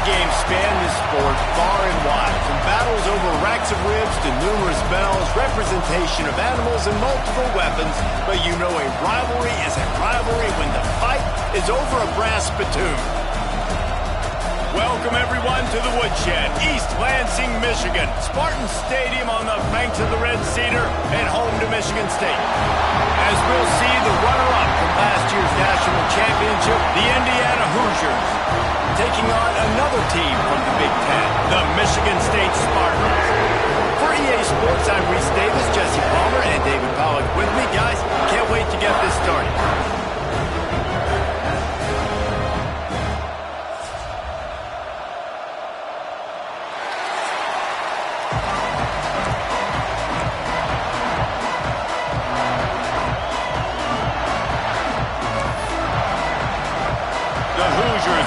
games span this sport far and wide, from battles over racks of ribs to numerous bells, representation of animals and multiple weapons, but you know a rivalry is a rivalry when the fight is over a brass spittoon. Welcome, everyone, to the Woodshed, East Lansing, Michigan. Spartan Stadium on the banks of the Red Cedar and home to Michigan State. As we'll see, the runner-up from last year's national championship, the Indiana Hoosiers, taking on another team from the Big Ten, the Michigan State Spartans. For EA Sports, I'm Reese Davis, Jesse Palmer, and David Pollack with me. Guys, can't wait to get this started.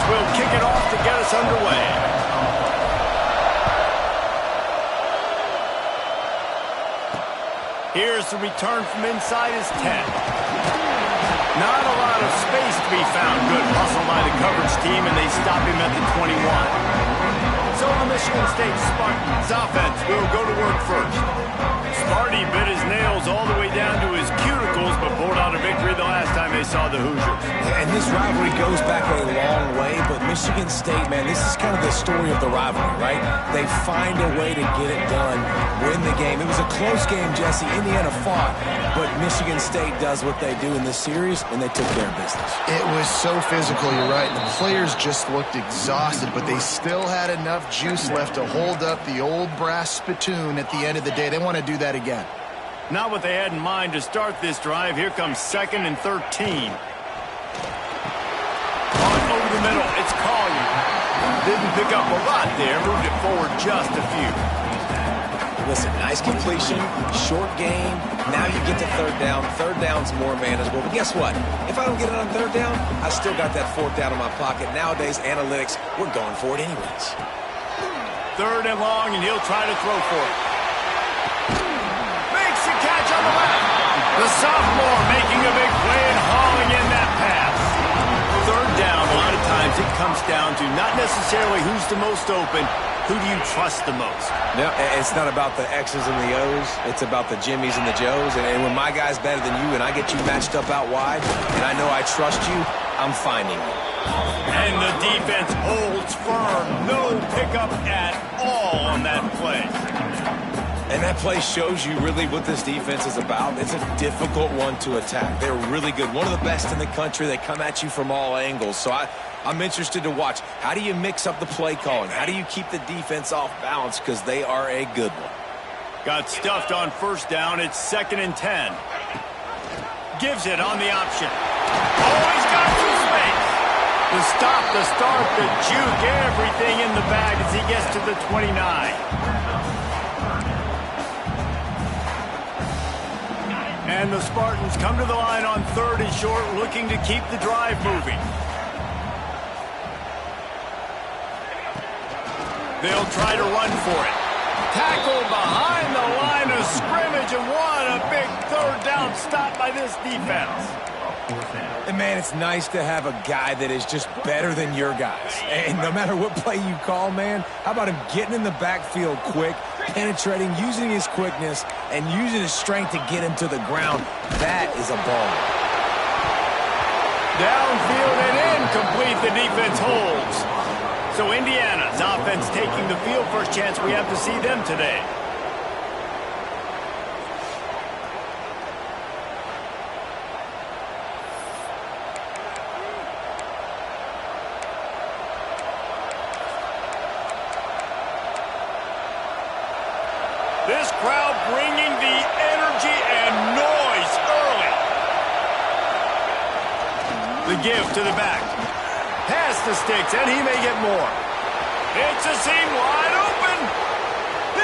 Will kick it off to get us underway. Here's the return from inside his 10. Not a lot of space to be found. Good hustle by the coverage team, and they stop him at the 21. So the Michigan State Spartans offense will go to work first. Sparty bit his nails all the way down to his cuticles, but pulled out a victory the last time they saw the Hoosiers. And this rivalry goes back a long way, but Michigan State, man, this is kind of the story of the rivalry, right? They find a way to get it done, win the game. It was a close game, Jesse. Indiana fought, but Michigan State does what they do in this series, and they took care of business. It was so physical, you're right. The players just looked exhausted, but they still had enough juice left to hold up the old brass spittoon at the end of the day. They want to do that again. Not what they had in mind to start this drive. Here comes 2nd and 13. On over the middle, it's Collier. Didn't pick up a lot there, moved it forward just a few. Listen, nice completion, short game. Now you get to third down. Third down's more manageable. But guess what? If I don't get it on third down, I still got that fourth down in my pocket. Nowadays, analytics, we're going for it anyways. 3rd and long, and he'll try to throw for it. Makes the catch on the left. The sophomore making a big play and hauling in that pass. 3rd down, a lot of times it comes down to not necessarily who's the most open, who do you trust the most? No, it's not about the X's and the O's. It's about the Jimmies and the Joes. And when my guy's better than you and I get you matched up out wide, and I know I trust you, I'm finding you. And the defense holds firm. No pickup at all on that play. And that play shows you really what this defense is about. It's a difficult one to attack. They're really good. One of the best in the country. They come at you from all angles. So I'm interested to watch. How do you mix up the play calling? How do you keep the defense off balance? Because they are a good one. Got stuffed on 1st down. It's 2nd and 10. Gives it on the option. Oh, he's got some space. The stop, the start, the juke, everything in the bag as he gets to the 29. And the Spartans come to the line on 3rd and short, looking to keep the drive moving. They'll try to run for it. Tackle behind the line of scrimmage, and what a big 3rd down stop by this defense. And, man, it's nice to have a guy that is just better than your guys. And no matter what play you call, man, how about him getting in the backfield quick, penetrating, using his quickness, and using his strength to get him to the ground? That is a ball. Downfield and incomplete. The defense holds. So Indiana's offense taking the field. First chance we have to see them today. This crowd bringing the energy and noise early. The give to the back. Pass the sticks, and he may get more. It's a seam wide open.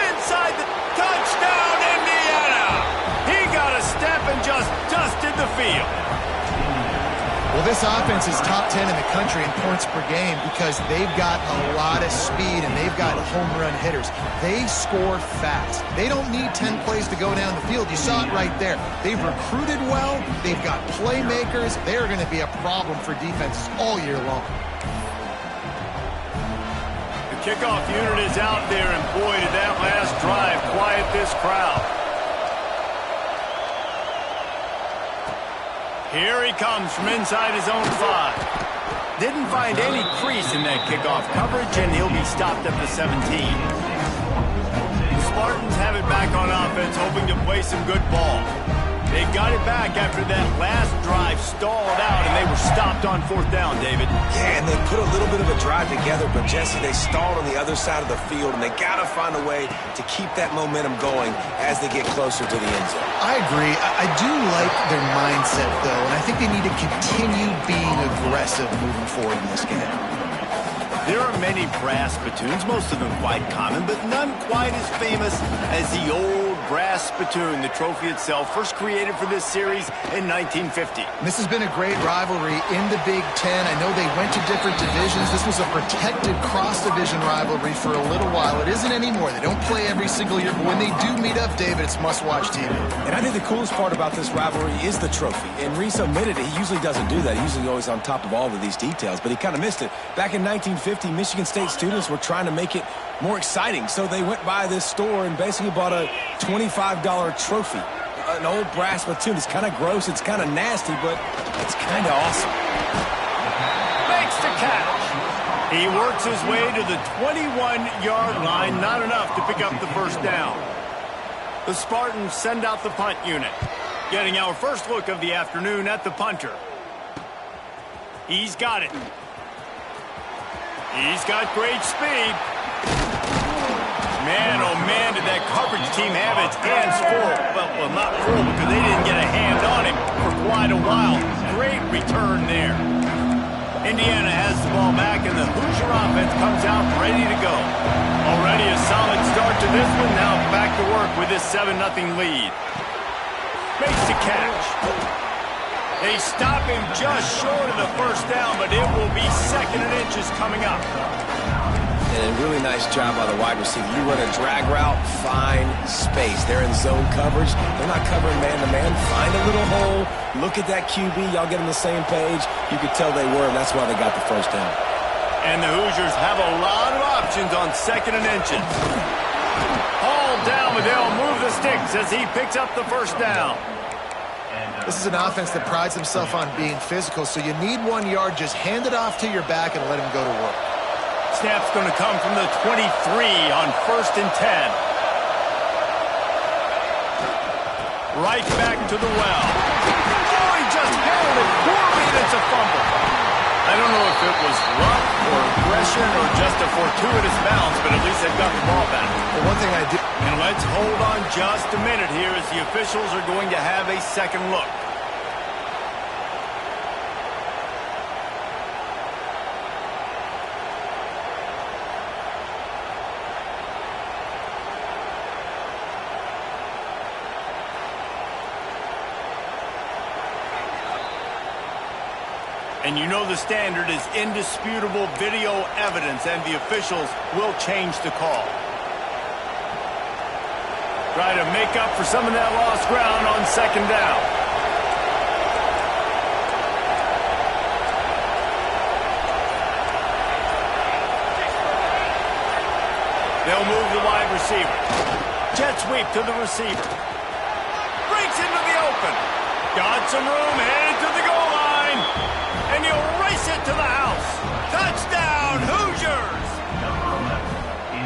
Inside the touchdown, Indiana. He got a step and just dusted the field. Well, this offense is top 10 in the country in points per game because they've got a lot of speed and they've got home run hitters. They score fast. They don't need 10 plays to go down the field. You saw it right there. They've recruited well. They've got playmakers. They're going to be a problem for defenses all year long. Kickoff unit is out there, and boy, did that last drive quiet this crowd. Here he comes from inside his own 5. Didn't find any crease in that kickoff coverage, and he'll be stopped at the 17. The Spartans have it back on offense, hoping to play some good ball. They got it back after that last drive stalled out, and they were stopped on 4th down, David. Yeah, and they put a little bit of a drive together, but, Jesse, they stalled on the other side of the field, and they got to find a way to keep that momentum going as they get closer to the end zone. I agree. I do like their mindset, though, and I think they need to continue being aggressive moving forward in this game. There are many brass spittoons, most of them quite common, but none quite as famous as the old brass spittoon, the trophy itself, first created for this series in 1950. This has been a great rivalry in the Big Ten. I know they went to different divisions. This was a protected cross-division rivalry for a little while. It isn't anymore. They don't play every single year, but when they do meet up, David, it's must-watch TV. And I think the coolest part about this rivalry is the trophy. And Reese admitted it. He usually doesn't do that. He's usually always on top of all of these details, but he kind of missed it. Back in 1950, Michigan State students were trying to make it more exciting, so they went by this store and basically bought a $25 trophy, an old brass spittoon. It's kind of gross, it's kind of nasty, but it's kind of awesome. Makes the catch. He works his way to the 21-yard line, not enough to pick up the first down. The Spartans send out the punt unit, getting our first look of the afternoon at the punter. He's got it. He's got great speed. Man, oh man, did that coverage team have its hands full. Well, not full because they didn't get a hand on him for quite a while. Great return there. Indiana has the ball back, and the Hoosier offense comes out ready to go. Already a solid start to this one. Now back to work with this 7-0 lead. Makes the catch. They stop him just short of the first down, but it will be 2nd and inches coming up. And a really nice job by the wide receiver. You run a drag route, find space. They're in zone coverage. They're not covering man-to-man. Find a little hole. Look at that QB. Y'all get on the same page. You could tell they were, and that's why they got the first down. And the Hoosiers have a lot of options on 2nd and inches. Hauled down, but they'll move the sticks as he picks up the first down. This is an offense that prides themselves on being physical, so you need 1 yard. Just hand it off to your back and let him go to work. Snap's going to come from the 23 on 1st and 10. Right back to the well. Oh, he just handled it poorly, and it's a fumble. I don't know if it was luck or aggression or just a fortuitous bounce, but at least they've got the ball back. The one thing I do... And let's hold on just a minute here as the officials are going to have a second look. And you know the standard is indisputable video evidence, and the officials will change the call. Try to make up for some of that lost ground on 2nd down. They'll move the wide receiver. Jet sweep to the receiver. Breaks into the open. Got some room, headed to the goal line. And he'll race it to the house. Touchdown, Hoosiers!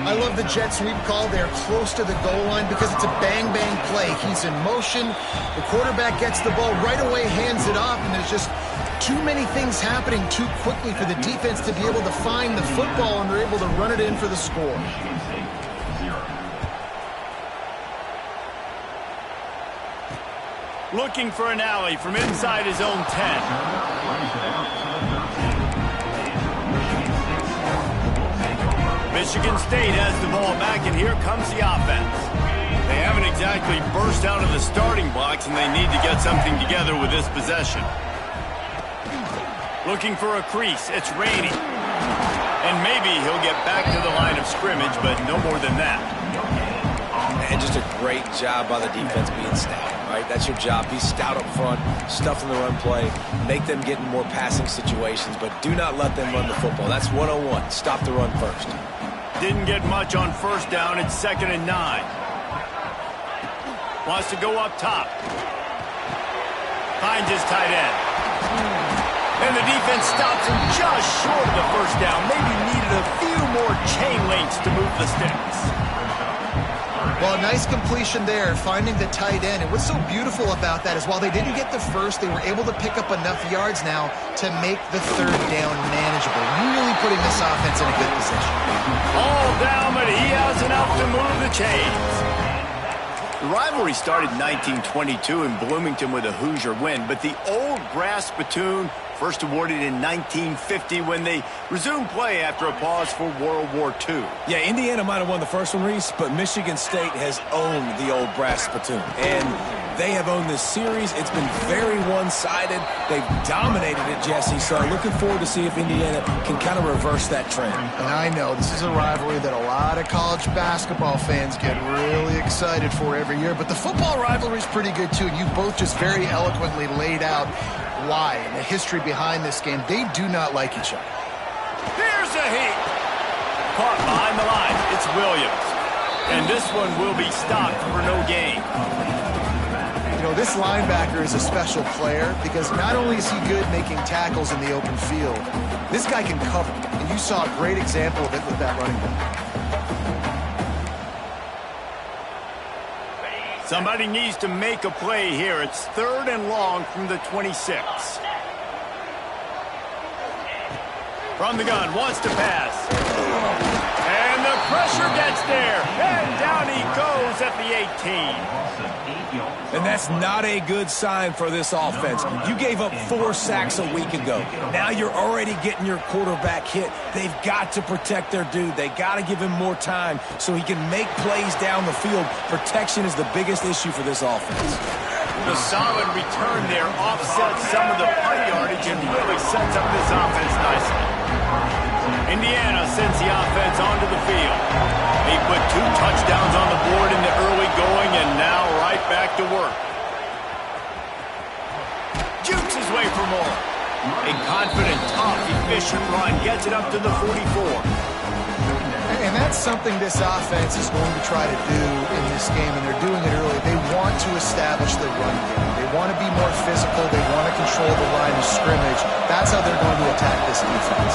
I love the jet sweep call. They're close to the goal line because it's a bang-bang play. He's in motion. The quarterback gets the ball right away, hands it off, and there's just too many things happening too quickly for the defense to be able to find the football, and they're able to run it in for the score. Looking for an alley from inside his own 10. Michigan State has the ball back, and here comes the offense. They haven't exactly burst out of the starting blocks, and they need to get something together with this possession. Looking for a crease. It's raining. And maybe he'll get back to the line of scrimmage, but no more than that. And just a great job by the defense being stout, right? That's your job. Be stout up front, stuff in the run play, make them get in more passing situations, but do not let them run the football. That's 101. Stop the run first. didn't get much on first down. It's 2nd and 9. Wants to go up top. Finds his tight end. And the defense stops him just short of the first down. Maybe needed a few more chain links to move the sticks. Well, a nice completion there, finding the tight end. And what's so beautiful about that is while they didn't get the first, they were able to pick up enough yards now to make the third down manageable. Really putting this offense in a good position. All down, but he has enough to move the chains. The rivalry started in 1922 in Bloomington with a Hoosier win, but the old brass spittoon first awarded in 1950 when they resumed play after a pause for World War II. Yeah, Indiana might have won the first one, Reese, but Michigan State has owned the old brass spittoon. And they have owned this series. It's been very one-sided. They've dominated it, Jesse, so looking forward to see if Indiana can kind of reverse that trend. And I know this is a rivalry that a lot of college basketball fans get really excited for every year, but the football rivalry is pretty good too, and you both just very eloquently laid out why and the history behind this game. They do not like each other. Here's a heat. Caught behind the line. It's Williams. And this one will be stopped for no gain. You know, this linebacker is a special player because not only is he good making tackles in the open field, this guy can cover. And you saw a great example of it with that running back. Somebody needs to make a play here. It's 3rd and long from the 26. From the gun, wants to pass. And the pressure gets there. And down he goes at the 18. And that's not a good sign for this offense. You gave up 4 sacks a week ago. Now you're already getting your quarterback hit. They've got to protect their dude. They got to give him more time so he can make plays down the field. Protection is the biggest issue for this offense. The solid return there offsets some of the punt yardage and really sets up this offense nicely. Indiana sends the offense onto the field. He put 2 touchdowns on the board in the early going and now right back to work. Jukes his way for more. A confident, tough, efficient run gets it up to the 44. And that's something this offense is going to try to do in this game, and they're doing it early. They want to establish the run game. They want to be more physical. They want to control the line of scrimmage. That's how they're going to attack this defense.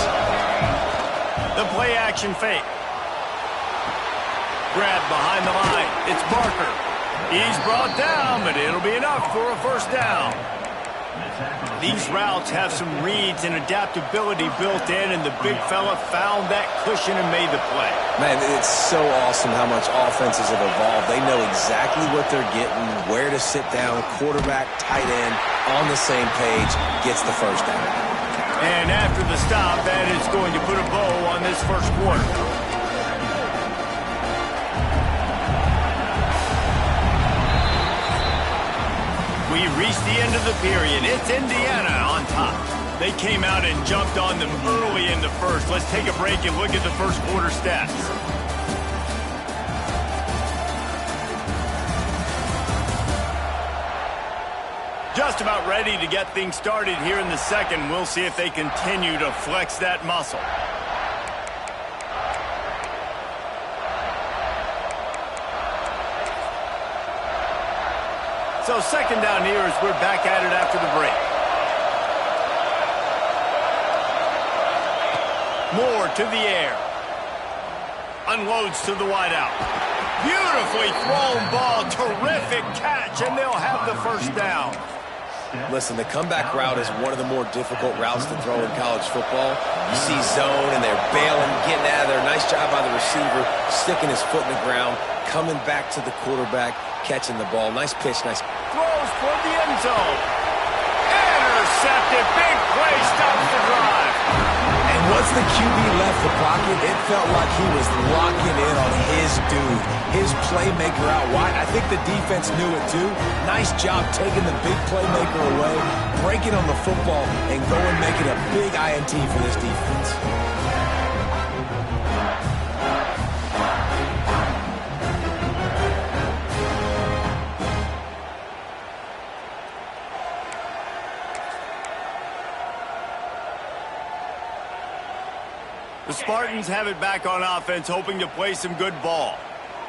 The play-action fake. Grab behind the line. It's Barker. He's brought down, but it'll be enough for a first down. These routes have some reads and adaptability built in, and the big fella found that cushion and made the play. Man, it's so awesome how much offenses have evolved. They know exactly what they're getting, where to sit down, quarterback, tight end, on the same page, gets the first down. And after the stop, that is going to put a bow on this first quarter. We reached the end of the period. It's Indiana on top. They came out and jumped on them early in the first. Let's take a break and look at the first quarter stats. Just about ready to get things started here in the second. We'll see if they continue to flex that muscle. So second down here as we're back at it after the break. Moore to the air. Unloads to the wideout. Beautifully thrown ball. Terrific catch, and they'll have the first down. Listen, the comeback route is one of the more difficult routes to throw in college football. You see zone, and they're bailing, getting out of there. Nice job by the receiver, sticking his foot in the ground, coming back to the quarterback, catching the ball. Nice pitch, nice. Throws for the end zone. Intercepted. Big play stops the drive. And once the QB left the pocket, it felt like he was locking in on his dude, his playmaker out wide. I think the defense knew it too. Nice job taking the big playmaker away, breaking on the football, and going making a big INT for this defense. The Spartans have it back on offense, hoping to play some good ball.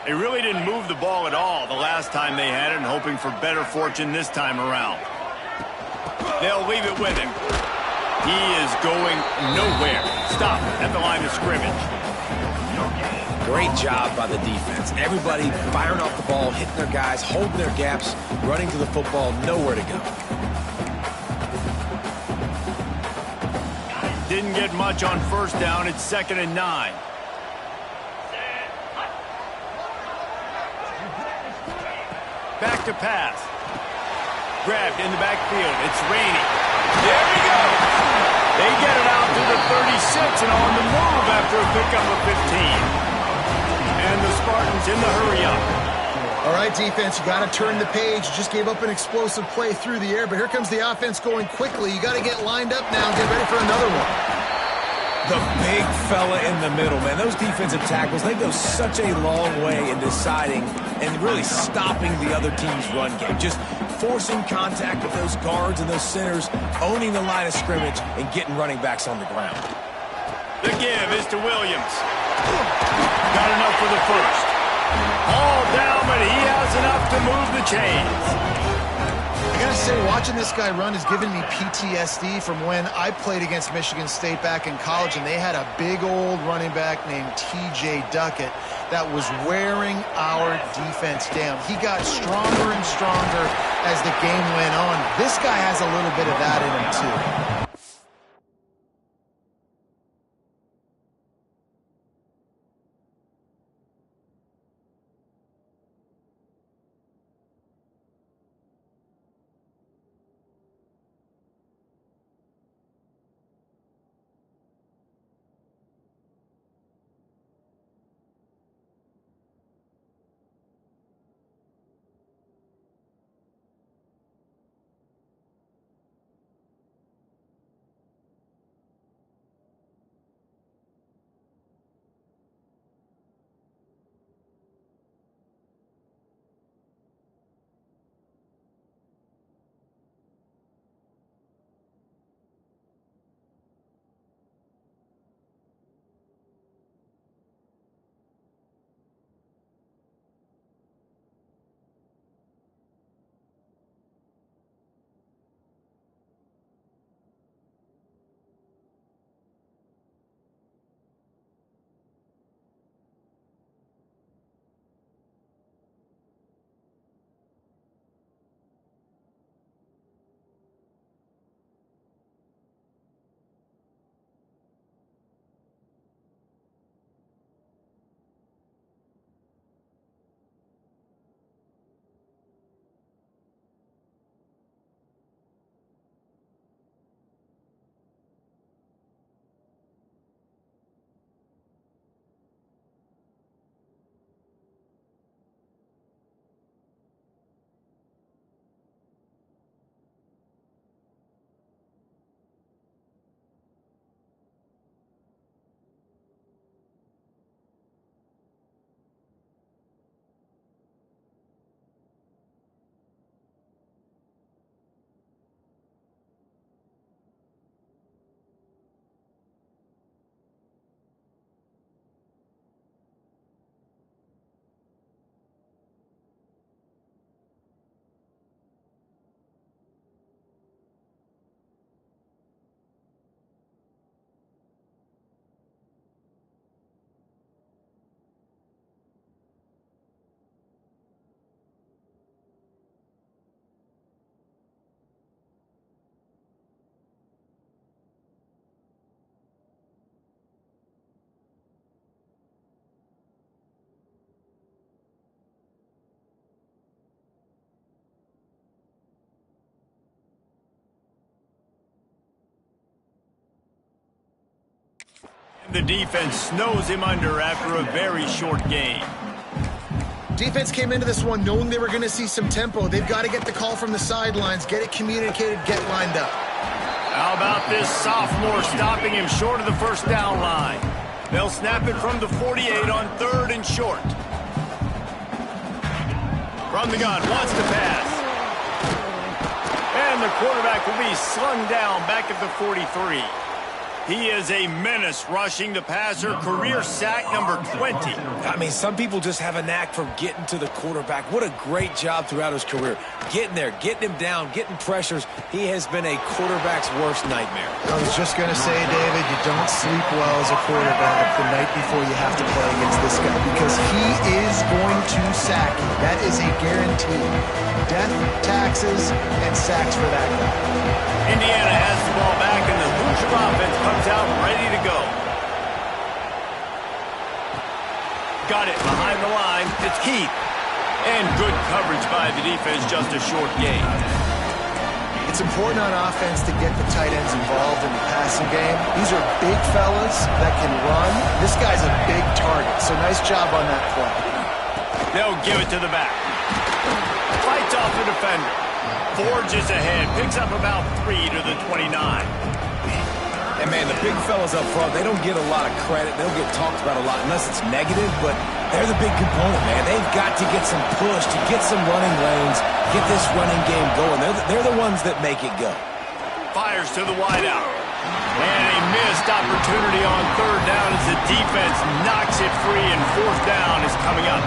They really didn't move the ball at all the last time they had it, and hoping for better fortune this time around. They'll leave it with him. He is going nowhere. Stop at the line of scrimmage. Great job by the defense. Everybody firing off the ball, hitting their guys, holding their gaps, running to the football, nowhere to go. Didn't get much on first down. It's 2nd and 9. Back to pass. Grabbed in the backfield. It's Rainey. There he goes. They get it out to the 36 and on the move after a pickup of 15. And the Spartans in the hurry-up. All right, defense, you got to turn the page. You just gave up an explosive play through the air, but here comes the offense going quickly. You got to get lined up now and get ready for another one. The big fella in the middle, man. Those defensive tackles, they go such a long way in deciding and really stopping the other team's run game. Just forcing contact with those guards and those centers, owning the line of scrimmage, and getting running backs on the ground. The give is to Williams. Got enough for the first. All down, but he has enough to move the chains. I gotta say, watching this guy run has given me PTSD from when I played against Michigan State back in college, and they had a big old running back named T.J. Duckett that was wearing our defense down. He got stronger and stronger as the game went on. This guy has a little bit of that in him, too. The defense snows him under after a very short game. Defense came into this one knowing they were going to see some tempo. They've got to get the call from the sidelines, get it communicated, get lined up. How about this sophomore stopping him short of the first down line? They'll snap it from the 48 on 3rd and short. From the gun, wants to pass. And the quarterback will be slung down back at the 43. He is a menace rushing the passer, career sack number 20. I mean, some people just have a knack for getting to the quarterback. What a great job throughout his career. Getting there, getting him down, getting pressures. He has been a quarterback's worst nightmare. I was just going to say, David, you don't sleep well as a quarterback the night before you have to play against this guy because he is going to sack you. That is a guarantee. Death, taxes, and sacks for that guy. Indiana has the ball back, and the Hoosier offense comes out ready to go. Got it behind the line. It's Keith. And good coverage by the defense, just a short gain. It's important on offense to get the tight ends involved in the passing game. These are big fellas that can run. This guy's a big target, so nice job on that play. They'll give it to the back. Fights off the defender. Forges ahead. Picks up about 3 to the 29. And, man, the big fellas up front, they don't get a lot of credit. They don't get talked about a lot unless it's negative, but they're the big component, man. They've got to get some push, to get some running lanes, get this running game going. They're the ones that make it go. Fires to the wideout. And a missed opportunity on third down as the defense knocks it free, and fourth down is coming up.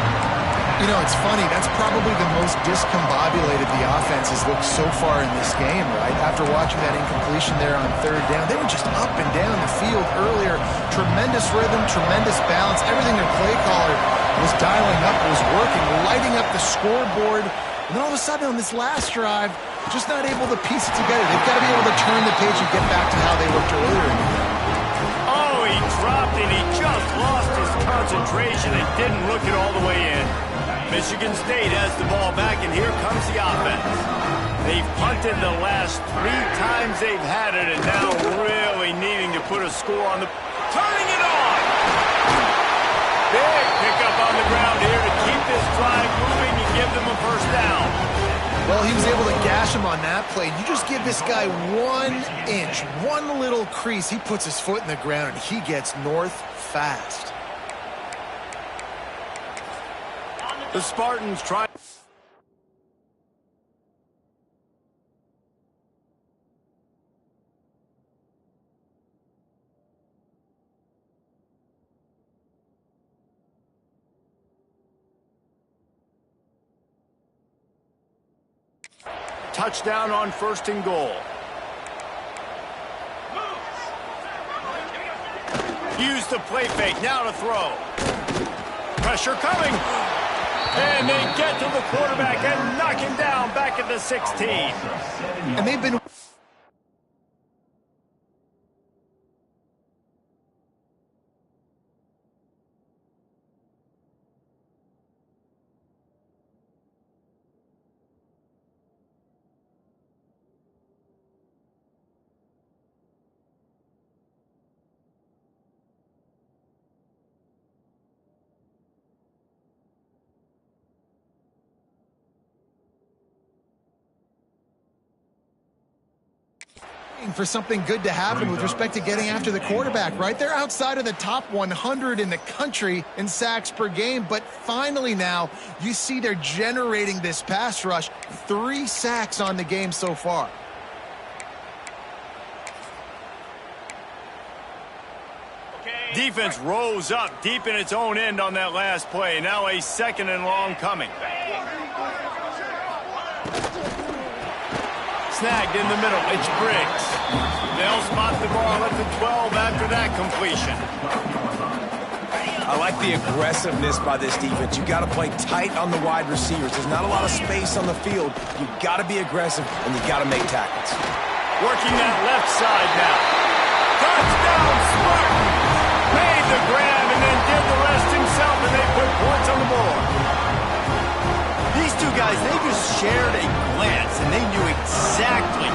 You know, it's funny. That's probably the most discombobulated the offense has looked so far in this game, right? After watching that incompletion there on third down, they were just up and down the field earlier. Tremendous rhythm, tremendous balance. Everything their play caller was dialing up was working, lighting up the scoreboard. And then all of a sudden on this last drive, just not able to piece it together. They've got to be able to turn the page and get back to how they looked earlier in the game. Oh, he dropped it. He just lost his concentration and didn't look it all the way in. Michigan State has the ball back, and here comes the offense. They've punted the last 3 times they've had it, and now really needing to put a score on the... Turning it on! Big pickup on the ground here to keep this drive moving and give them a first down. Well, he was able to gash him on that play. You just give this guy 1 inch, one little crease. He puts his foot in the ground, and he gets north fast. The Spartans try... Touchdown on 1st and goal. Use the play fake. Now to throw. Pressure coming. And they get to the quarterback and knock him down back at the 16. And they've been... for something good to happen with respect to getting after the quarterback, right? They're outside of the top 100 in the country in sacks per game, but finally now you see they're generating this pass rush. 3 sacks on the game so far. Defense rose up deep in its own end on that last play. Now a 2nd and long coming. Snagged in the middle. It's Briggs. They'll spot the ball at the 12 after that completion. I like the aggressiveness by this defense. You got to play tight on the wide receivers. There's not a lot of space on the field. You got to be aggressive, and you got to make tackles. Working that left side now. Touchdown, Spartans! Made the grab and then did the rest himself, and they put points on the board. These two guys, they just shared a glance, and they knew exactly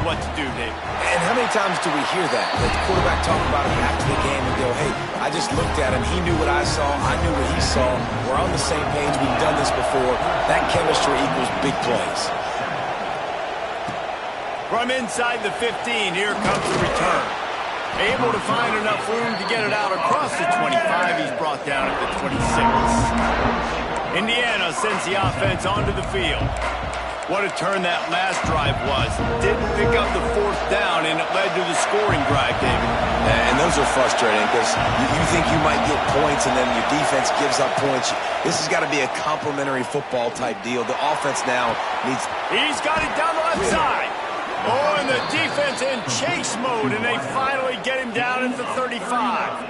what to do, Dave. And how many times do we hear that? The quarterback talk about it after the game and go, hey, I just looked at him. He knew what I saw. I knew what he saw. We're on the same page. We've done this before. That chemistry equals big plays. From inside the 15, here comes the return. Able to find enough room to get it out across the 25. He's brought down at the 26. Indiana sends the offense onto the field. What a turn that last drive was. Didn't pick up the fourth down, and it led to the scoring drive, David. And those are frustrating because you think you might get points, and then your defense gives up points. This has got to be a complimentary football type deal. The offense now needs... He's got it down the left side. Oh, and the defense in chase mode, and they finally get him down at the 35.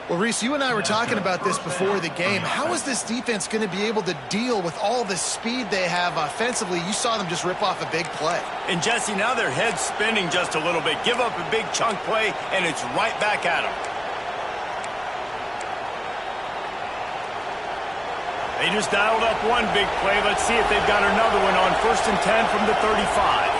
Well, Reese, you and I were talking about this before the game. How is this defense going to be able to deal with all the speed they have offensively? You saw them just rip off a big play. And, Jesse, now their head's spinning just a little bit. Give up a big chunk play, and it's right back at them. They just dialed up one big play. Let's see if they've got another one on 1st and 10 from the 35.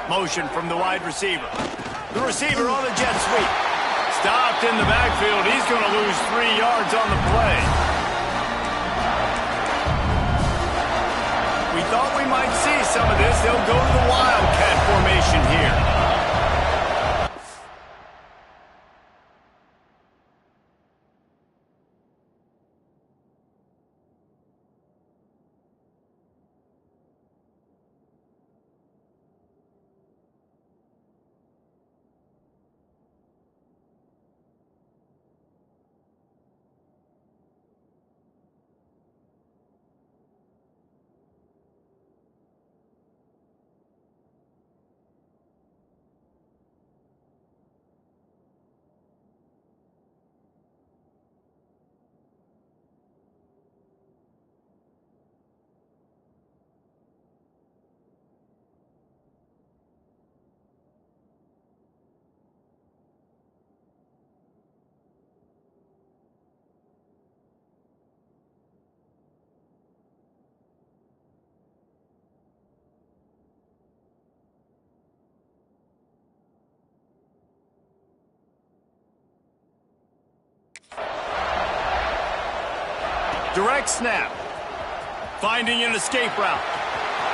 Motion from the wide receiver. The receiver on the jet sweep. Stopped in the backfield. He's going to lose 3 yards on the play. We thought we might see some of this. They'll go to the Wildcat formation here. Direct snap. Finding an escape route.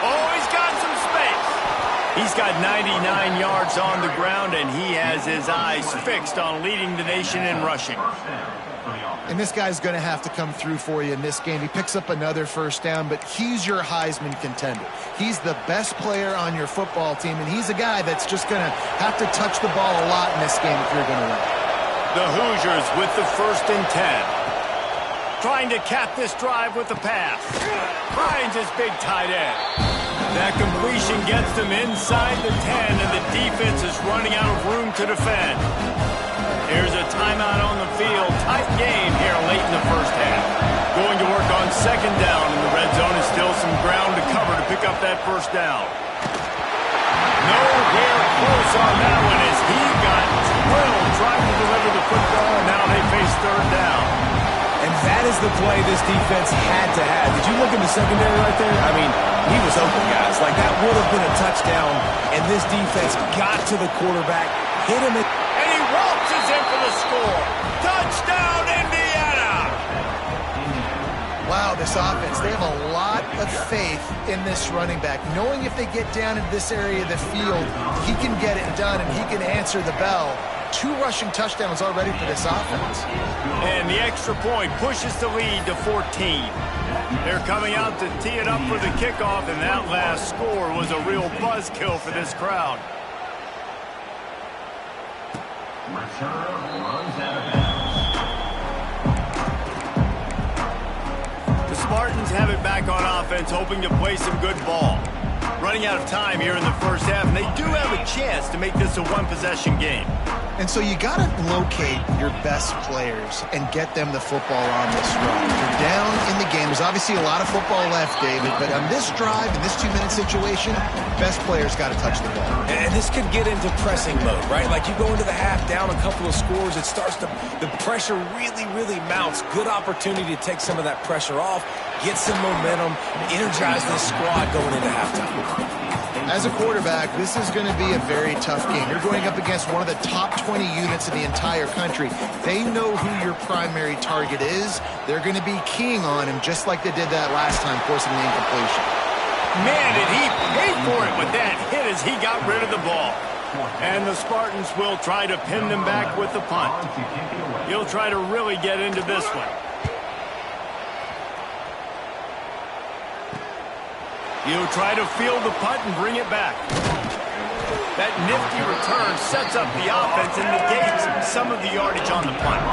Oh, he's got some space. He's got 99 yards on the ground, and he has his eyes fixed on leading the nation in rushing. And this guy's going to have to come through for you in this game. He picks up another first down, but he's your Heisman contender. He's the best player on your football team, and he's a guy that's just going to have to touch the ball a lot in this game if you're going to win. The Hoosiers with the 1st and 10. Trying to cap this drive with the pass. Finds his big tight end. That completion gets them inside the 10, and the defense is running out of room to defend. Here's a timeout on the field. Tight game here late in the first half. Going to work on 2nd down, and the red zone is still some ground to cover to pick up that first down. Nowhere close on that one as he got drilled trying to deliver the football, and now they face 3rd down. And that is the play this defense had to have. Did you look in the secondary right there? I mean, he was open, guys. Like, that would have been a touchdown, and this defense got to the quarterback, hit him, and he waltzes in for the score. Touchdown, Indiana! Wow, this offense, they have a lot of faith in this running back, knowing if they get down in this area of the field, he can get it done and he can answer the bell. 2 rushing touchdowns already for this offense. And the extra point pushes the lead to 14. They're coming out to tee it up for the kickoff, and that last score was a real buzzkill for this crowd. The Spartans have it back on offense, hoping to play some good ball. Running out of time here in the first half, and they do have a chance to make this a one-possession game. And so you got to locate your best players and get them the football on this run. You're down in the game. There's obviously a lot of football left, David, but on this drive, in this 2-minute situation, best players got to touch the ball. And this could get into pressing mode, right? Like you go into the half down a couple of scores, it starts to, the pressure really mounts. Good opportunity to take some of that pressure off, get some momentum, energize this squad going into halftime. As a quarterback, this is going to be a very tough game. You're going up against one of the top 20 units in the entire country. They know who your primary target is. They're going to be keying on him just like they did that last time, forcing the incompletion. Man, did he pay for it with that hit as he got rid of the ball. And the Spartans will try to pin them back with the punt. He'll try to really get into this one. He'll try to field the punt and bring it back. That nifty return sets up the offense and negates some of the yardage on the punt.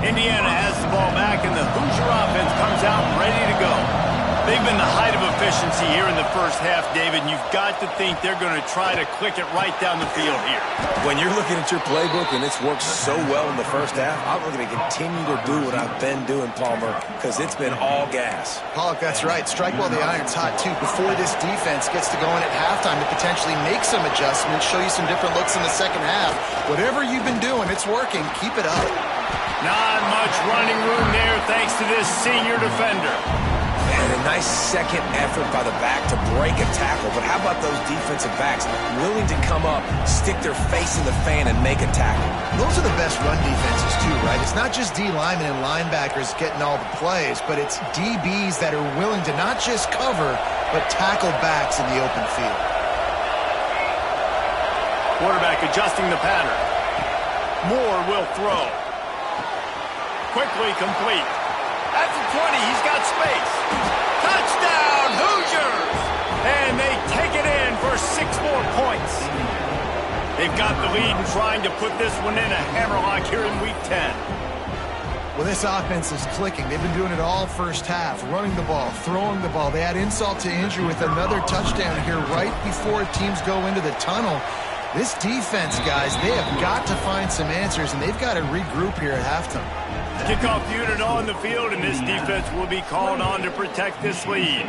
Indiana has the ball back, and the Hoosier offense comes out ready to go. They've been the height of efficiency here in the first half, David, and you've got to think they're going to try to click it right down the field here. When you're looking at your playbook and it's worked so well in the first half, I'm going to continue to do what I've been doing, Palmer, because it's been all gas. Pollock, that's right. Strike while the iron's hot, too. Before this defense gets to going at halftime to potentially make some adjustments, show you some different looks in the second half. Whatever you've been doing, it's working. Keep it up. Not much running room there thanks to this senior defender. And a nice second effort by the back to break a tackle. But how about those defensive backs willing to come up, stick their face in the fan, and make a tackle? Those are the best run defenses, too, right? It's not just D linemen and linebackers getting all the plays, but it's DBs that are willing to not just cover, but tackle backs in the open field. Quarterback adjusting the pattern. Moore will throw. Quickly complete. At the 20, he's got space. Touchdown, Hoosiers! And they take it in for 6 more points. They've got the lead and trying to put this one in a hammerlock here in Week 10. Well, this offense is clicking. They've been doing it all first half, running the ball, throwing the ball. They add insult to injury with another touchdown here right before teams go into the tunnel. This defense, guys, they have got to find some answers, and they've got to regroup here at halftime. Kickoff unit on the field, and this defense will be called on to protect this lead.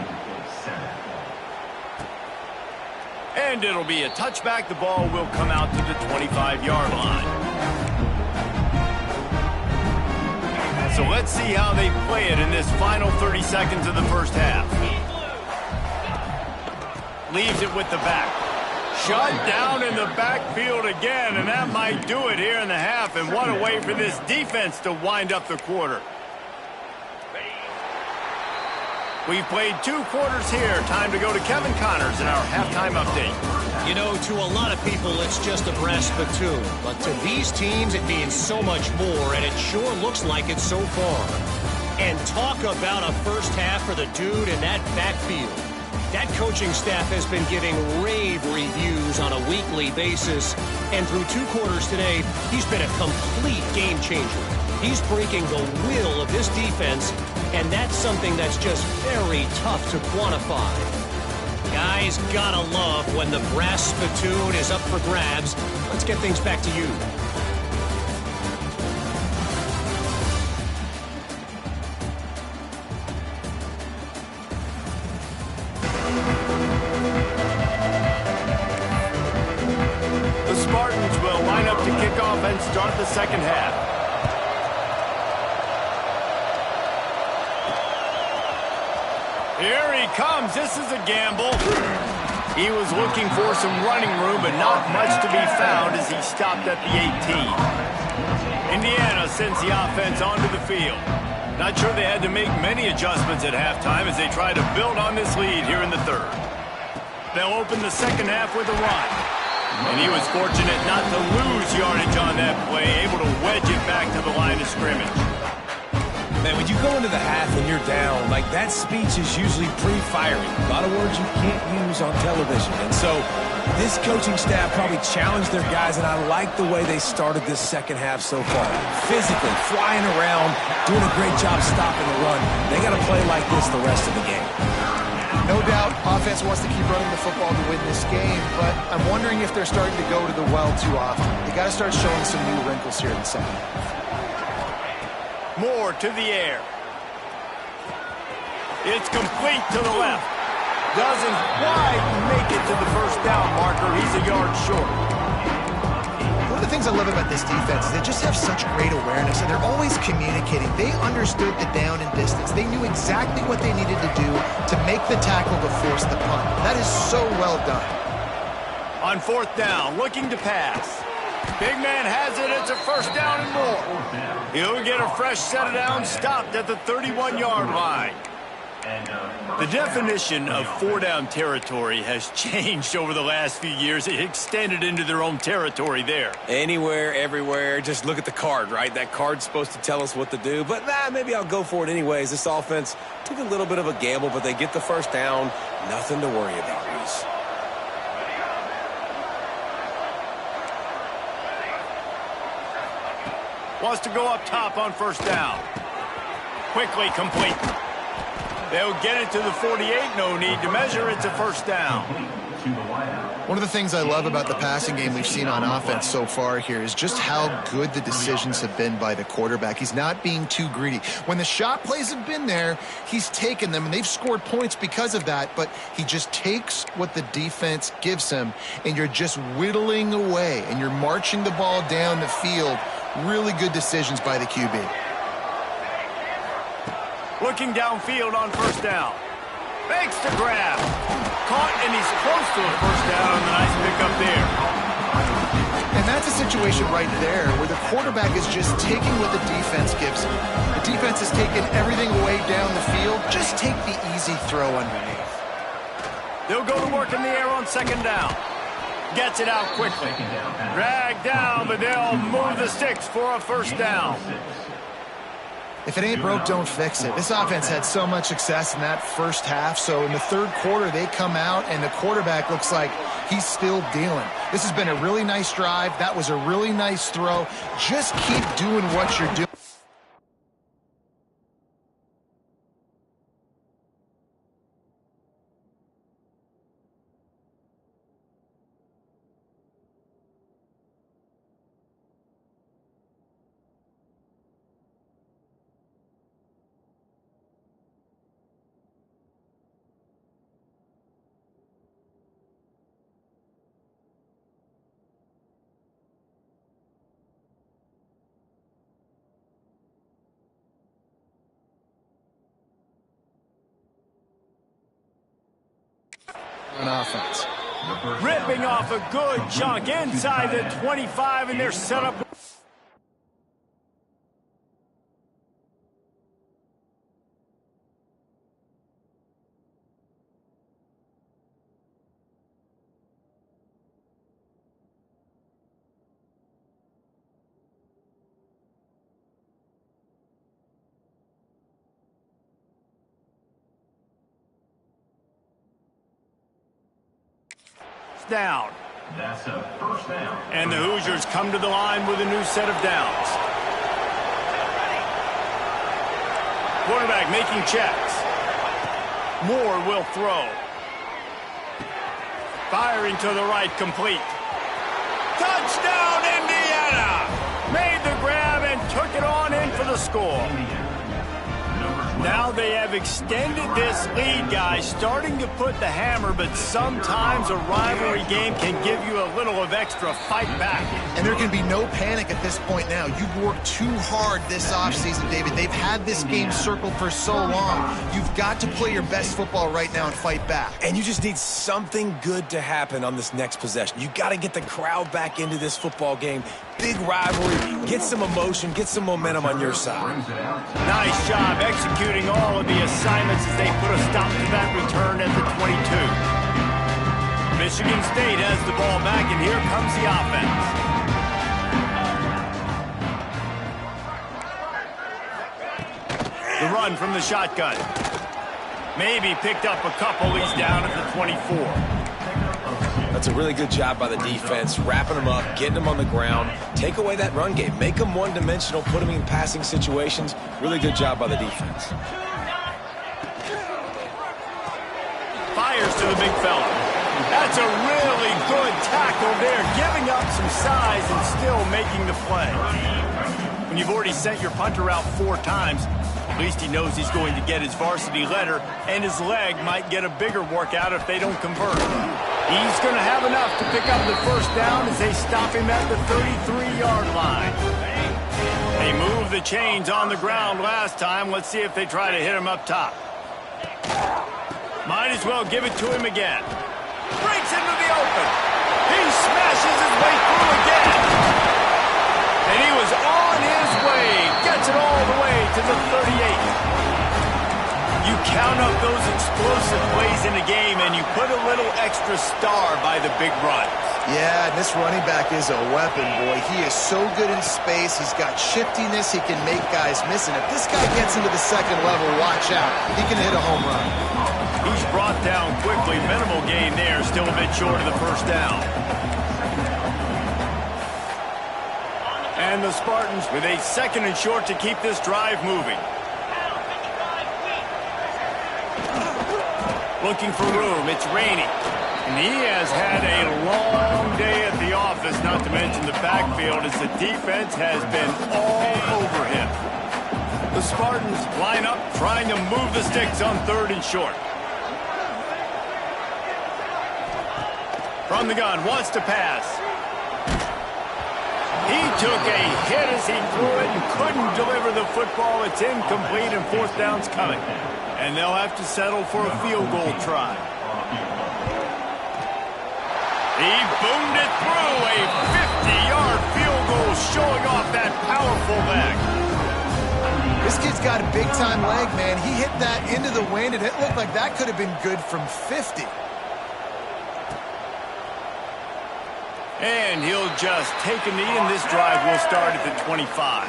And it'll be a touchback. The ball will come out to the 25-yard line. So let's see how they play it in this final 30 seconds of the first half. Leaves it with the back. Shut down in the backfield again, and that might do it here in the half. And what a way for this defense to wind up the quarter. We've played 2 quarters here. Time to go to Kevin Connors in our halftime update. You know, to a lot of people, it's just a brass spittoon. But to these teams, it means so much more, and it sure looks like it so far. And talk about a first half for the dude in that backfield. That coaching staff has been giving rave reviews on a weekly basis. And through 2 quarters today, he's been a complete game changer. He's breaking the will of this defense, and that's something that's just very tough to quantify. Guys, gotta love when the brass spittoon is up for grabs. Let's get things back to you. The Spartans will line up to kick off and start the second half. Here he comes. This is a gamble. He was looking for some running room, but not much to be found as he stopped at the 18. Indiana sends the offense onto the field. Not sure they had to make many adjustments at halftime as they try to build on this lead here in the third. They'll open the second half with a run. And he was fortunate not to lose yardage on that play, able to wedge it back to the line of scrimmage. Man, when you go into the half and you're down, like that speech is usually pretty fiery. A lot of words you can't use on television. And so this coaching staff probably challenged their guys, and I like the way they started this second half so far. Physically, flying around, doing a great job stopping the run. They got to play like this the rest of the game. No doubt, offense wants to keep running the football to win this game, but I'm wondering if they're starting to go to the well too often. They got to start showing some new wrinkles here in the second half. Moore to the air. It's complete to the left. Doesn't quite make it to the first down marker. He's a yard short. One of the things I love about this defense is they just have such great awareness, and they're always communicating. They understood the down and distance. They knew exactly what they needed to do to make the tackle to force the punt. That is so well done. On fourth down, looking to pass. Big man has it. It's a first down and more. He'll get a fresh set of downs, stopped at the 31-yard line. The definition of four-down territory has changed over the last few years. It extended into their own territory there. Anywhere, everywhere, just look at the card, right? That card's supposed to tell us what to do, but maybe I'll go for it anyways. This offense took a little bit of a gamble, but they get the first down. Nothing to worry about, Reese. Wants to go up top on first down. Quickly complete. They'll get it to the 48. No need to measure. It's a first down. One of the things I love about the passing game we've seen on offense so far here is just how good the decisions have been by the quarterback. He's not being too greedy. When the shot plays have been there, he's taken them, and they've scored points because of that, but he just takes what the defense gives him, and you're just whittling away, and you're marching the ball down the field. Really good decisions by the QB. Looking downfield on first down. Makes the grab. Caught, and he's close to a first down. A nice pickup there. And that's a situation right there where the quarterback is just taking what the defense gives him. The defense is taking everything away down the field. Just take the easy throw underneath. They'll go to work in the air on second down. Gets it out quickly. Dragged down, but they'll move the sticks for a first down. If it ain't broke, don't fix it. This offense had so much success in that first half, so in the third quarter, they come out, and the quarterback looks like he's still dealing. This has been a really nice drive. That was a really nice throw. Just keep doing what you're doing. On offense. Ripping off a good chunk inside the 25, and they're set up. Down. That's a first down. And the Hoosiers come to the line with a new set of downs. Quarterback making checks. Moore will throw. Firing to the right, complete. Touchdown, Indiana! Made the grab and took it on in for the score. Now they have extended this lead, guys, starting to put the hammer, but sometimes a rivalry game can give you a little of extra fight back. And there can be no panic at this point now. You've worked too hard this offseason, David. They've had this game circled for so long. You've got to play your best football right now and fight back. And you just need something good to happen on this next possession. You got to get the crowd back into this football game. Big rivalry. Get some emotion. Get some momentum on your side. Nice job executing all of the assignments as they put a stop to that return at the 22. Michigan State has the ball back, and here comes the offense. The run from the shotgun. Maybe picked up a couple. He's down at the 24. That's a really good job by the defense, wrapping them up, getting them on the ground. Take away that run game. Make them one-dimensional, put them in passing situations. Really good job by the defense. Fires to the big fella. That's a really good tackle there, giving up some size and still making the play. When you've already sent your punter out 4 times, at least he knows he's going to get his varsity letter, and his leg might get a bigger workout if they don't convert. He's going to have enough to pick up the first down as they stop him at the 33-yard line. They moved the chains on the ground last time. Let's see if they try to hit him up top. Might as well give it to him again. Breaks into the open. He smashes his way through again. And he was on his way. Gets it all the way to the 38. You count up those explosive plays in a game, and you put a little extra star by the big runs. Yeah, and this running back is a weapon, boy. He is so good in space. He's got shiftiness. He can make guys miss. And if this guy gets into the second level, watch out. He can hit a home run. He's brought down quickly. Minimal gain there. Still a bit short of the first down. And the Spartans with a 2nd and short to keep this drive moving. Looking for room. It's raining. And he has had a long day at the office, not to mention the backfield, as the defense has been all over him. The Spartans line up, trying to move the sticks on 3rd and short. From the gun, wants to pass. He took a hit as he threw it and couldn't deliver the football. It's incomplete, and 4th down's coming. And they'll have to settle for a field goal try. He boomed it through, a 50-yard field goal, showing off that powerful leg. This kid's got a big-time leg, man. He hit that into the wind, and it looked like that could have been good from 50. And he'll just take a knee, and this drive will start at the 25.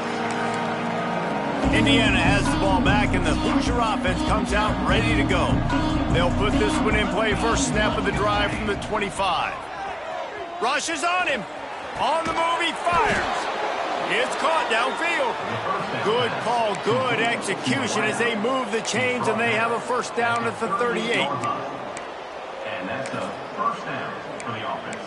Indiana has the ball back, and the Hoosier offense comes out ready to go. They'll put this one in play. First snap of the drive from the 25. Rushes on him. On the move, he fires. It's caught downfield. Good call, good execution as they move the chains, and they have a first down at the 38. And that's a first down for the offense.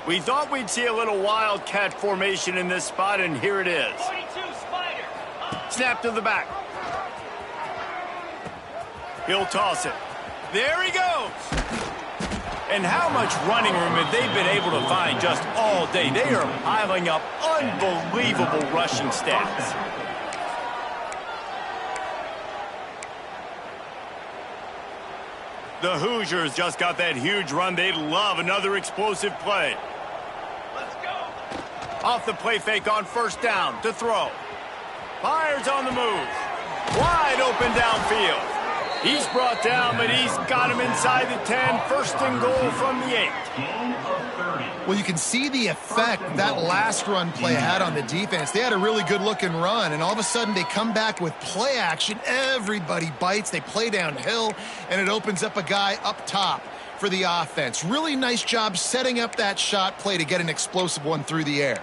We thought we'd see a little wildcat formation in this spot, and here it is. 42 Spider. Snap to the back. He'll toss it. There he goes. And how much running room have they been able to find just all day? They are piling up unbelievable rushing stats. The Hoosiers just got that huge run. They'd love another explosive play. Let's go. Off the play fake on first down to throw. Fires on the move. Wide open downfield. He's brought down, but he's got him inside the 10. First and goal from the 8. Well, you can see the effect that last run play had on the defense. They had a really good-looking run, and all of a sudden they come back with play action. Everybody bites. They play downhill, and it opens up a guy up top for the offense. Really nice job setting up that shot play to get an explosive one through the air.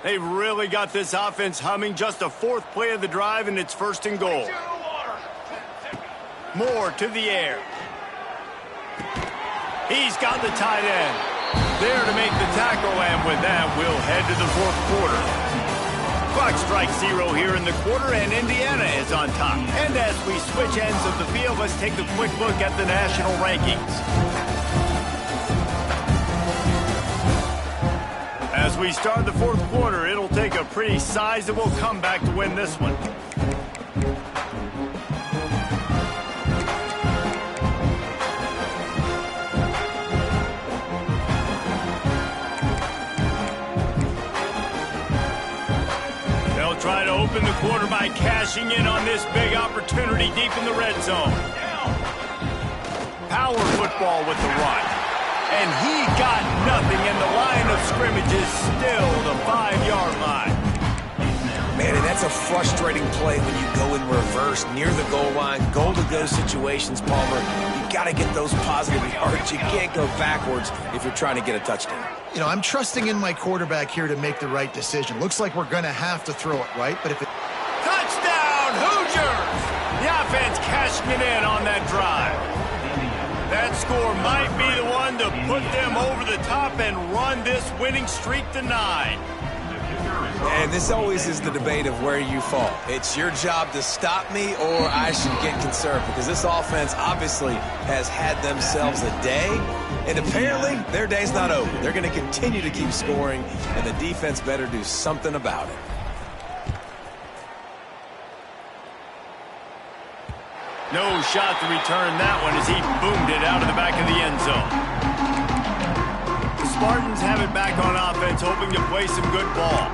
They've really got this offense humming. Just a 4th play of the drive, and it's first and goal. Moore to the air. He's got the tight end there to make the tackle, and with that, we'll head to the 4th quarter. Clock strikes 0 here in the quarter, and Indiana is on top. And as we switch ends of the field, let's take a quick look at the national rankings. As we start the 4th quarter, it'll take a pretty sizable comeback to win this one. They'll try to open the quarter by cashing cashing in on this big opportunity deep in the red zone. Power football with the run. And he got nothing, and the line of scrimmage is still the 5-yard line. Man, and that's a frustrating play when you go in reverse near the goal line, goal-to-go situations, Palmer. You got to get those positive yards. You can't go backwards if you're trying to get a touchdown. You know, I'm trusting in my quarterback here to make the right decision. Looks like we're going to have to throw it, right? But if it... Touchdown, Hoosiers! The offense cashing it in on that drive. That score might be the one to put them over the top and run this winning streak to 9. And this always is the debate of where you fall. It's your job to stop me, or I should get concerned, because this offense obviously has had themselves a day, and apparently their day's not over. They're going to continue to keep scoring, and the defense better do something about it. No shot to return that one as he boomed it out of the back of the end zone. The Spartans have it back on offense, hoping to play some good ball.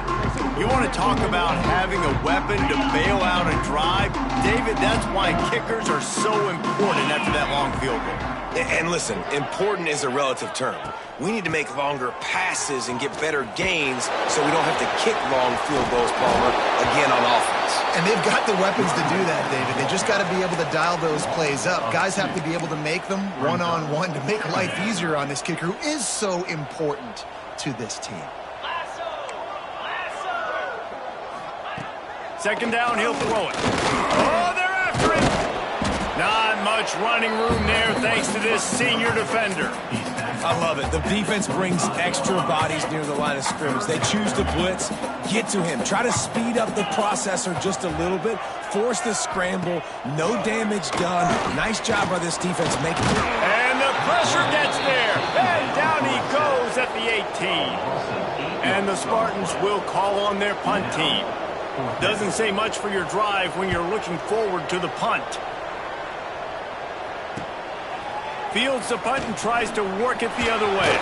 You want to talk about having a weapon to bail out a drive? David, that's why kickers are so important after that long field goal. And listen, important is a relative term. We need to make longer passes and get better gains so we don't have to kick long field goals, Palmer, again on offense. And they've got the weapons to do that, David. They just got to be able to dial those plays up. Guys have to be able to make them one-on-one to make life easier on this kicker who is so important to this team. Second down, he'll throw it. Oh, they're after it. Not much running room there thanks to this senior defender. I love it. The defense brings extra bodies near the line of scrimmage. They choose to blitz, get to him, try to speed up the processor just a little bit, force the scramble, no damage done. Nice job by this defense making it. And the pressure gets there. And down he goes at the 18. And the Spartans will call on their punt team. Doesn't say much for your drive when you're looking forward to the punt. Fields the punt and tries to work it the other way.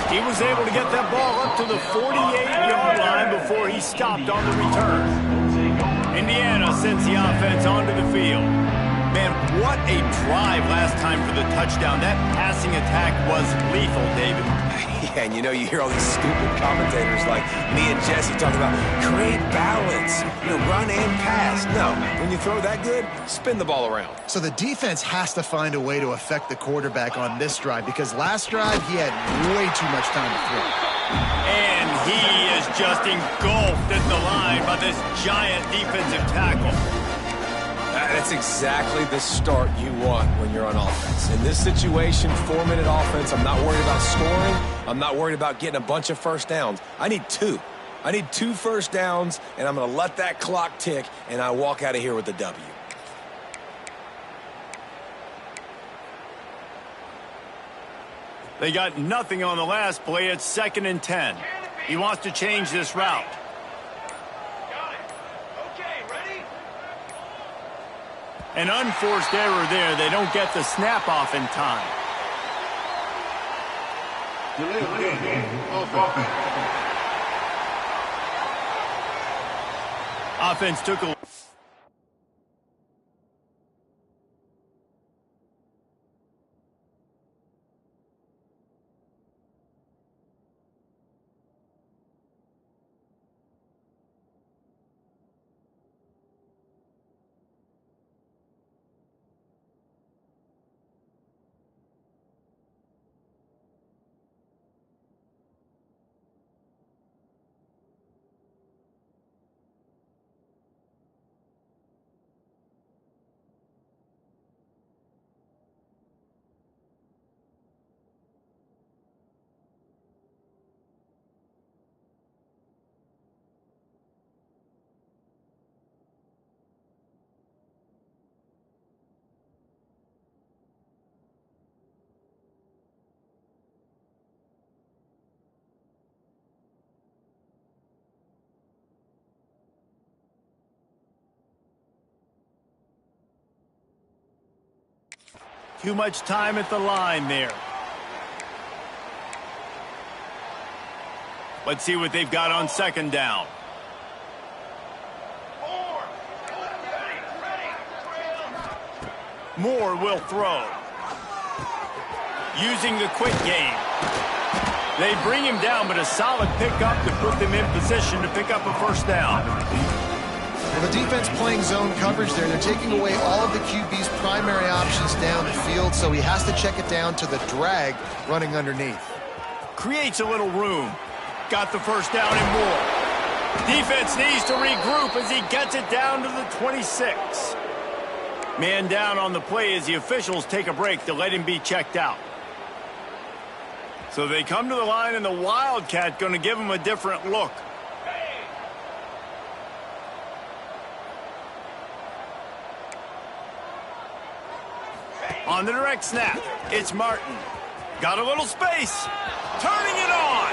He was able to get that ball up to the 48-yard line before he stopped on the return. Indiana sends the offense onto the field. Man, what a drive last time for the touchdown. That passing attack was lethal, David. Yeah, and you know, you hear all these stupid commentators like me and Jesse talking about create balance, run and pass. No, when you throw that good, spin the ball around. So the defense has to find a way to affect the quarterback on this drive because last drive he had way too much time to throw. And he is just engulfed at the line by this giant defensive tackle. That's exactly the start you want when you're on offense. In this situation, 4-minute offense, I'm not worried about scoring. I'm not worried about getting a bunch of first downs. I need 2. I need 2 first downs, and I'm going to let that clock tick, and I walk out of here with a W. They got nothing on the last play. It's 2nd and 10. He wants to change this route. An unforced error there. They don't get the snap off in time. Offense took a... Too much time at the line there. Let's see what they've got on 2nd down. Moore will throw. Using the quick game. They bring him down, but a solid pickup to put them in position to pick up a first down. Well, the defense playing zone coverage there. They're taking away all of the QB's primary options down the field, so he has to check it down to the drag running underneath. Creates a little room. Got the first down and more. Defense needs to regroup as he gets it down to the 26. Man down on the play as the officials take a break to let him be checked out. So they come to the line, and the Wildcat going to give him a different look. On the direct snap, it's Martin. Got a little space. Turning it on.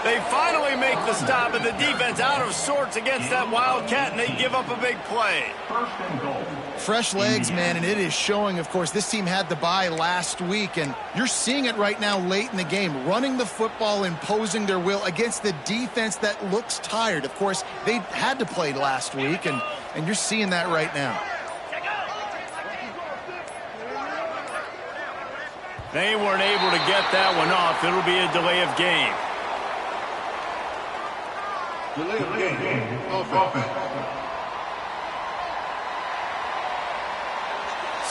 They finally make the stop, and the defense out of sorts against that Wildcat, and they give up a big play. First and goal. Fresh legs, man, and it is showing. Of course, this team had the bye last week, and you're seeing it right now late in the game, running the football, imposing their will against the defense that looks tired. Of course, they had to play last week, and you're seeing that right now. They weren't able to get that one off. It'll be a delay of game. Delay of game. Offense.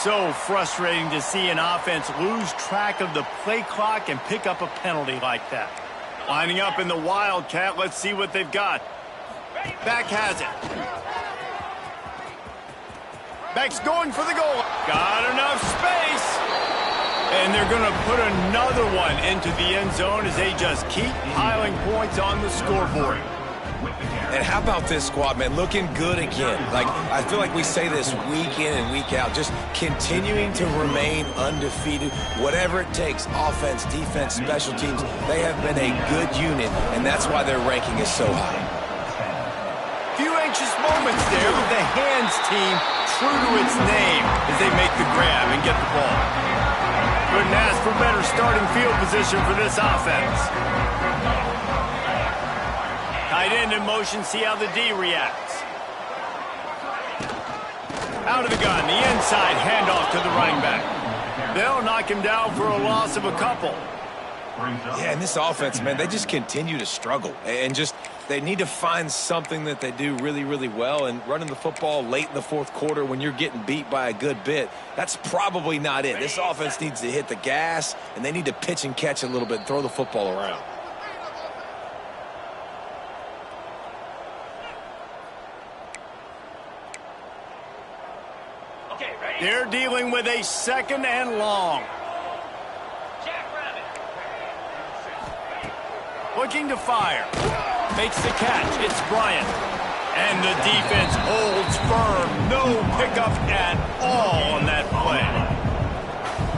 So frustrating to see an offense lose track of the play clock and pick up a penalty like that. Lining up in the Wildcat, let's see what they've got. Back has it. Back's going for the goal. Got enough space. And they're going to put another one into the end zone as they just keep piling points on the scoreboard. And how about this squad, man? Looking good again. Like, I feel like we say this week in and week out, just continuing to remain undefeated. Whatever it takes, offense, defense, special teams, they have been a good unit, and that's why their ranking is so high. Few anxious moments there with the hands team true to its name as they make the grab and get the ball. Couldn't ask for better starting field position for this offense. Tight end in motion, see how the D reacts. Out of the gun, the inside handoff to the running back. They'll knock him down for a loss of a couple. Yeah, and this offense, man, they just continue to struggle. And just, they need to find something that they do really, really well. And running the football late in the fourth quarter when you're getting beat by a good bit, that's probably not it. This offense needs to hit the gas, and they need to pitch and catch a little bit and throw the football around. They're dealing with a second and long. Looking to fire. Makes the catch. It's Bryant. And the defense holds firm. No pickup at all on that play.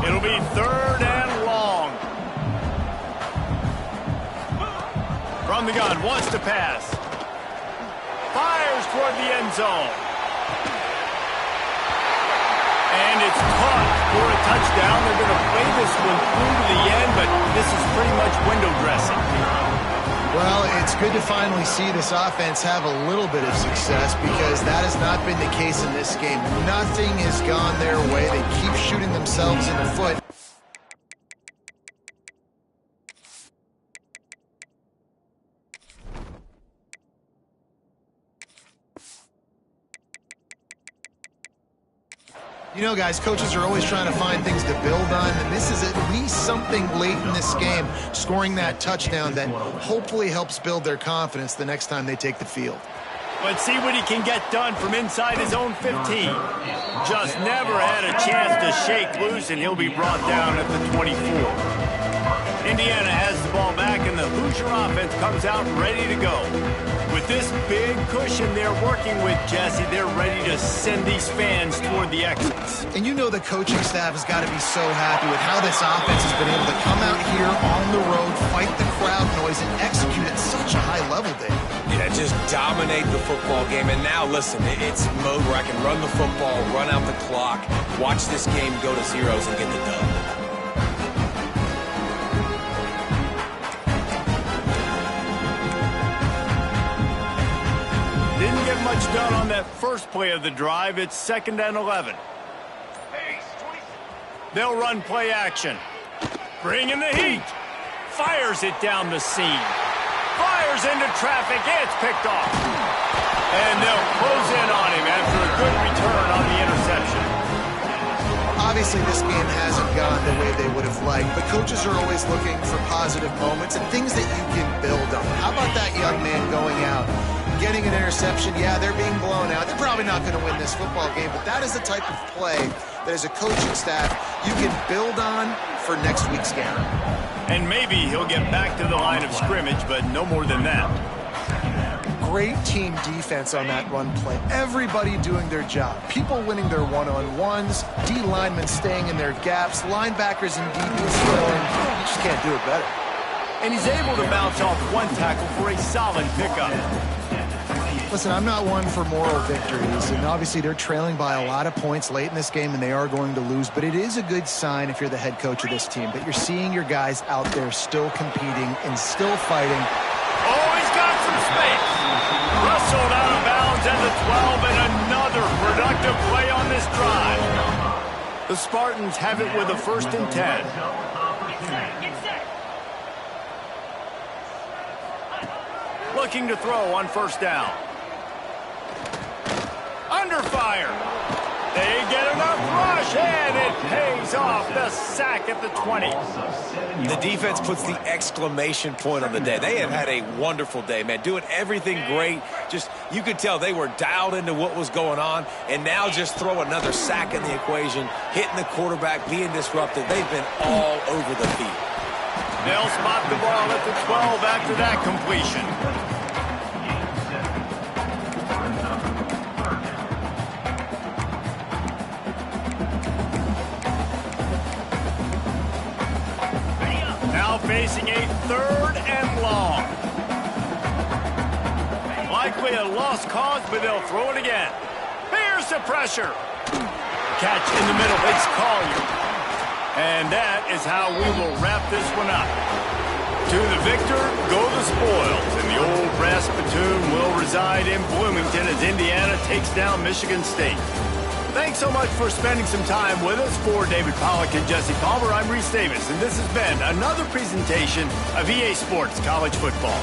It'll be third and long. From the gun, wants to pass. Fires toward the end zone. And it's caught for a touchdown. They're going to play this one through to the end, but this is pretty much window dressing. Well, it's good to finally see this offense have a little bit of success because that has not been the case in this game. Nothing has gone their way. They keep shooting themselves in the foot. You know, guys, coaches are always trying to find things to build on, and this is at least something late in this game, scoring that touchdown that hopefully helps build their confidence the next time they take the field. Let's see what he can get done from inside his own 15. Just never had a chance to shake loose, and he'll be brought down at the 24. Indiana has the ball back, and the Hoosier offense comes out ready to go. With this big cushion they're working with, Jesse, they're ready to send these fans toward the exits. And you know the coaching staff has got to be so happy with how this offense has been able to come out here on the road, fight the crowd noise, and execute at such a high level, Dave. Yeah, just dominate the football game. And now, listen, it's mode where I can run the football, run out the clock, watch this game go to zeros and get the dub. Didn't get much done on that first play of the drive. It's 2nd and 11. They'll run play action. Bringing the heat. Fires it down the seam. Fires into traffic. It's picked off. And they'll close in on him after a good return on the interception. Obviously, this game hasn't gone the way they would have liked, but coaches are always looking for positive moments and things that you can build on. How about that young man going out, getting an interception? Yeah, they're being blown out. They're probably not going to win this football game, but that is the type of play that as a coaching staff you can build on for next week's game. And maybe he'll get back to the line of scrimmage, but no more than that. Great team defense on that run play. Everybody doing their job. People winning their one-on-ones, D linemen staying in their gaps, linebackers and DBs throwing. You just can't do it better. And he's able to bounce off one tackle for a solid pickup. Listen, I'm not one for moral victories, and obviously they're trailing by a lot of points late in this game, and they are going to lose, but it is a good sign if you're the head coach of this team that you're seeing your guys out there still competing and still fighting. Oh, he's got some space. Wrestled out of bounds at the 12, and another productive play on this drive. The Spartans have it with a 1st and 10. Looking to throw on 1st down. Under fire. They get enough rush, and it pays off. The sack at the 20. The defense puts the exclamation point on the day. They have had a wonderful day, man. Doing everything great. Just, you could tell they were dialed into what was going on, and now just throw another sack in the equation, hitting the quarterback, being disruptive. They've been all over the field. They'll spot the ball at the 12 after that completion. Now facing a 3rd and long. Likely a lost cause, but they'll throw it again. Here's the pressure. Catch in the middle. It's Collier. And that is how we will wrap this one up. To the victor, go the spoils. And the old brass spittoon will reside in Bloomington as Indiana takes down Michigan State. Thanks so much for spending some time with us. For David Pollack and Jesse Palmer, I'm Reese Davis, and this has been another presentation of EA Sports College Football.